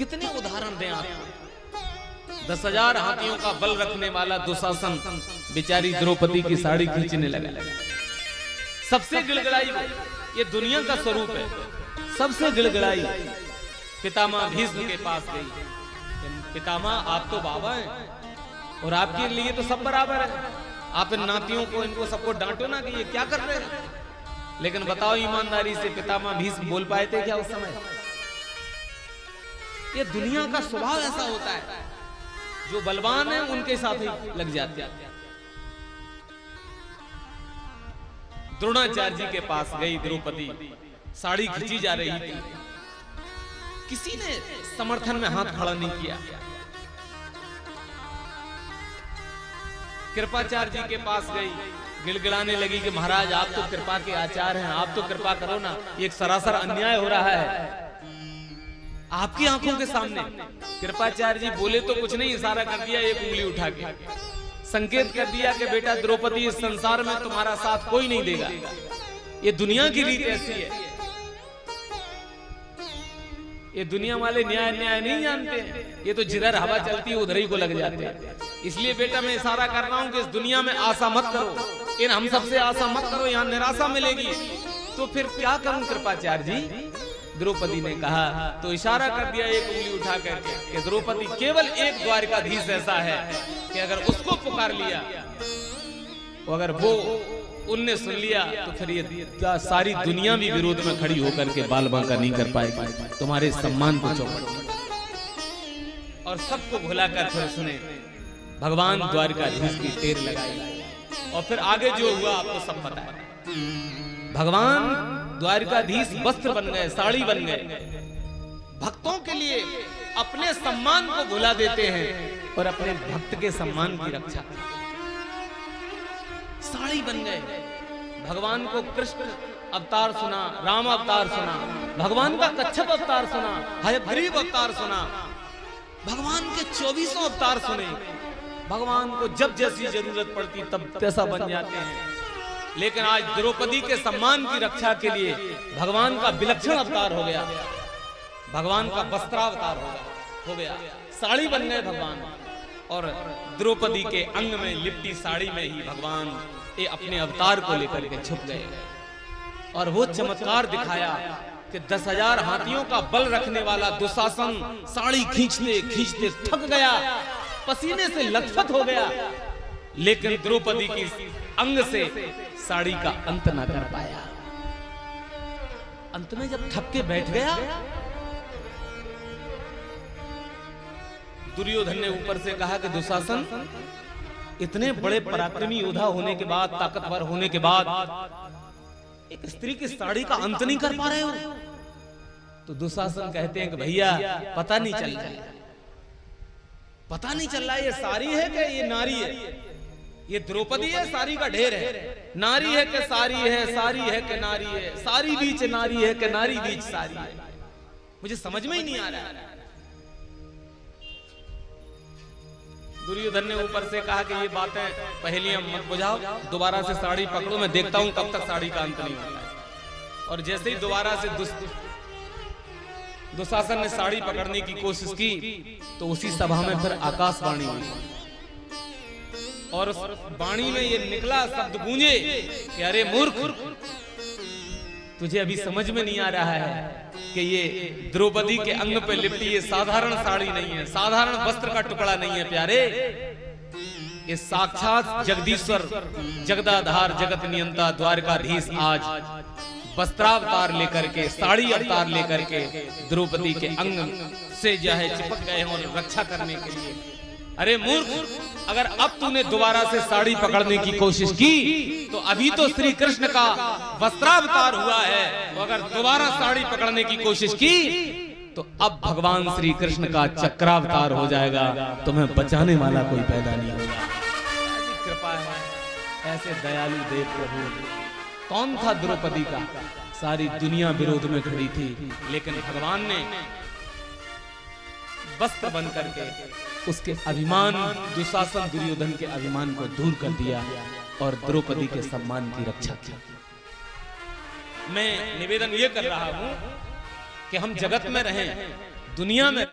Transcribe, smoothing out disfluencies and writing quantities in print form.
कितने उदाहरण दें आपको। 10,000 हाथियों का बल रखने वाला दुशासन बेचारी द्रौपदी की साड़ी खींचने लगा। सबसे गिड़गिड़ाई वो, ये दुनिया का स्वरूप है, सबसे गिड़गिड़ाई पितामह भीष्म के पास गई। पितामह आप तो बाबा हैं और आपके लिए तो सब बराबर है, आप इन नातियों को इनको सबको डांटो ना कि ये क्या कर रहे हैं। लेकिन बताओ ईमानदारी से पितामह भीष्म बोल पाए थे क्या उस समय? ये दुनिया का स्वभाव ऐसा होता है, जो बलवान है उनके साथ ही लग जाते हैं। द्रोणाचार्य जी के पास गई द्रौपदी, साड़ी खींची जा रही थी, किसी ने समर्थन में हाथ खड़ा नहीं किया। कृपाचार्य जी के पास गई, गिड़गिड़ाने लगी कि महाराज आप तो कृपा के आचार्य हैं, आप तो कृपा करो ना, ये एक सरासर अन्याय हो रहा है आपकी आंखों के सामने। कृपाचार्य जी बोले तो कुछ नहीं, इशारा कर दिया एक उंगली उठा के, संकेत कर दिया कि बेटा द्रौपदी इस संसार में तुम्हारा साथ कोई नहीं देगा। ये दुनिया की रीत ऐसी है, ये दुनिया वाले न्याय नहीं जानते हैं, ये तो जिधर हवा चलती है उधर ही को लग जाते हैं। इसलिए बेटा मैं इशारा कर रहा हूं कि इस दुनिया में आशा मत करो, इन हम सबसे आशा मत करो, यहाँ निराशा मिलेगी। तो फिर क्या करूं कृपाचार्य जी? द्रौपदी ने कहा, तो इशारा कर दिया एक उंगली उठा करके कि द्रौपदी केवल एक द्वारकाधीश ऐसा है कि अगर उसको पुकार लिया, अगर वो उनने सुन लिया, तो फिर ये सारी दुनिया भी विरोध में खड़ी होकर के बाल बांका नहीं कर पाएगी, तुम्हारे सम्मान को चौपट। और सबको भुलाकर फिर सुने भगवान द्वारकाधीश की टेर लगाई। और फिर आगे जो हुआ आपको सब पता है। भगवान द्वारकाधीश वस्त्र बन गए, साड़ी बन गए, भक्तों के लिए अपने सम्मान को भुला देते हैं और अपने भक्त के सम्मान की रक्षा। साड़ी बन गए, भगवान को कृष्ण अवतार सुना, राम अवतार सुना, भगवान का कच्छप अवतार सुना, हयग्रीव अवतार सुना, भगवान के 24 अवतार सुने। भगवान को जब जैसी जरूरत पड़ती तब तैसा बन जाते हैं। लेकिन आज द्रौपदी के सम्मान की रक्षा के लिए भगवान का विलक्षण अवतार हो गया, भगवान का वस्त्रावतार हो गया, साड़ी बन गए भगवान। और द्रौपदी के अंग में लिपटी साड़ी में ही भगवान ये अपने अवतार को लेकर के छुप गए। और वो चमत्कार दिखाया कि 10,000 हाथियों का बल रखने वाला दुशासन साड़ी खींचते खींचते थक गया, पसीने से लथपथ हो गया, लेकिन द्रौपदी की अंग से साड़ी का अंत ना कर पाया। अंत में जब थक के बैठ गया, दुर्योधन ने ऊपर से कहा कि दुशासन, इतने बड़े पराक्रमी योद्धा होने के बाद, ताकतवर होने के बाद एक स्त्री की साड़ी का अंत नहीं कर पा रहे हो? तो दुशासन कहते हैं कि भैया पता नहीं चल रहा है, पता नहीं चल रहा है ये साड़ी है कि ये नारी है, ये द्रौपदी है साड़ी का ढेर है, नारी है कि साड़ी है, साड़ी है कि नारी है, साड़ी बीच नारी है कि नारी बीच साड़ी है, मुझे समझ में ही नहीं आ रहा है। दुर्योधन ने ऊपर से कहा कि ये बातें पहेलियां मत बुझाओ, दोबारा से साड़ी पकड़ो, मैं देखता हूं कब तक साड़ी का अंत नहीं होता है। और जैसे ही दोबारा से दुशासन ने साड़ी पकड़ने की कोशिश की, तो उसी सभा में फिर आकाशवाणी हुई और उस वाणी में ये निकला शब्द गूंजे कि अरे मूर्ख, तुझे अभी समझ में नहीं आ रहा है कि ये द्रौपदी के अंग पे लिपटी ये साधारण साड़ी नहीं है, साधारण वस्त्र का टुकड़ा नहीं है प्यारे, ये साक्षात जगदीश्वर, जगदाधार, जगत नियंता द्वारकाधीश आज वस्त्रावतार लेकर के, साड़ी अवतार लेकर के द्रौपदी के अंग से जो है चिपक गए हैं और रक्षा करने के लिए। अरे मूर्ख, अगर अब तूने दोबारा से साड़ी पकड़ने की कोशिश की तो अभी तो श्री कृष्ण का वस्त्रावतार हुआ है, तो अगर दोबारा साड़ी पकड़ने की कोशिश की तो अब भगवान श्री कृष्ण का चक्रावतार हो जाएगा, तुम्हें बचाने वाला कोई पैदा नहीं होगा। ऐसी कृपा है, ऐसे दयालु देव प्रभु। कौन था द्रौपदी का? सारी दुनिया विरोध में खड़ी थी, लेकिन भगवान ने वस्त्र बन करके उसके अभिमान, दुशासन दुर्योधन के अभिमान को दूर कर दिया और द्रौपदी के सम्मान की रक्षा की। मैं निवेदन ये कर रहा हूं कि हम जगत में रहें, दुनिया में